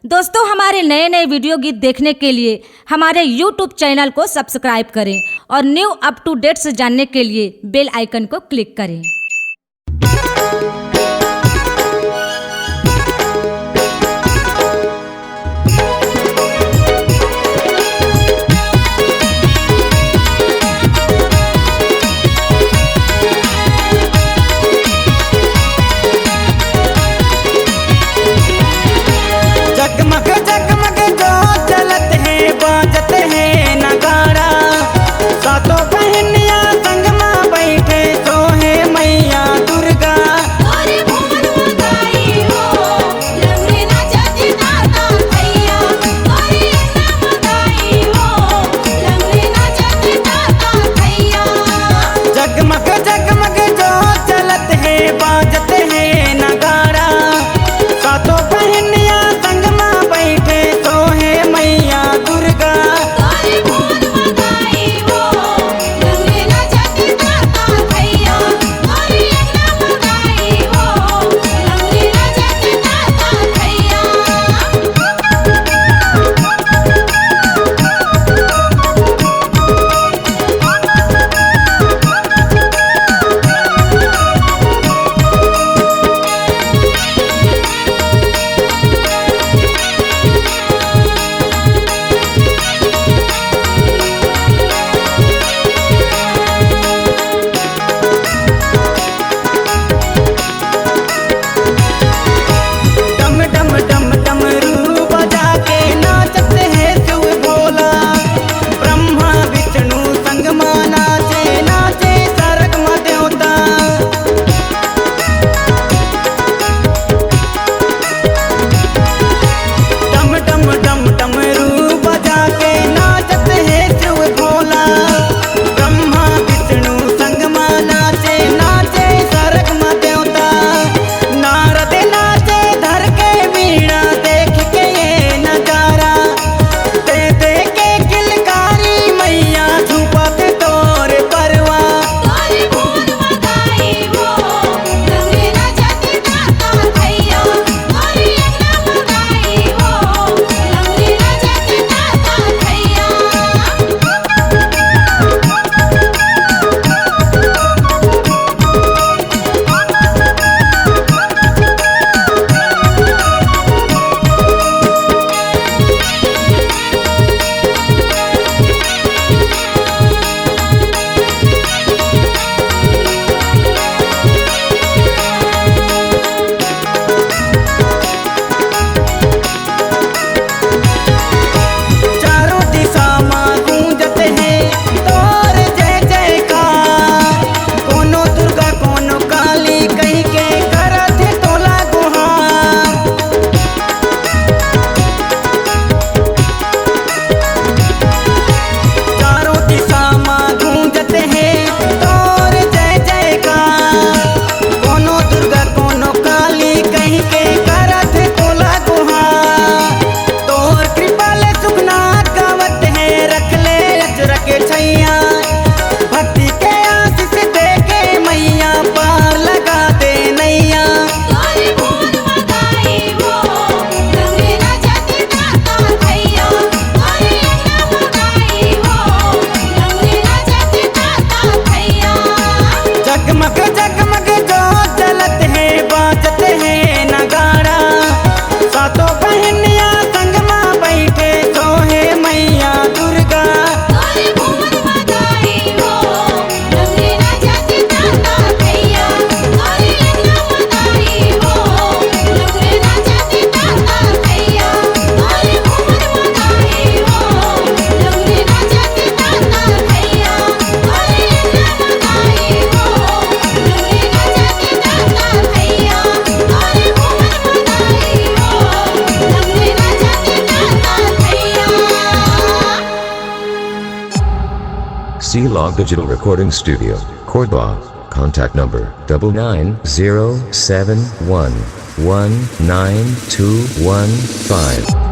दोस्तों, हमारे नए नए वीडियो गीत देखने के लिए हमारे YouTube चैनल को सब्सक्राइब करें और न्यू अप टू डेट्स जानने के लिए बेल आइकन को क्लिक करें। जगमग जगमग जो चलत है बाजत है नगाड़ा, सातों बहनियां संग में बैठे सोहे मैया दुर्गा। जगमग जगमग जो चलत है बाजत है नगाड़ा, सातों बहनियां संग में बैठे सोहे मैया दुर्गा। जगमग जगमग जो चलत है बाजत है नगाड़ा, सातों बहनियां संग में बैठे सोहे मैया Durga. C-Log Digital Recording Studio, Cordoba. Contact number 99071192115.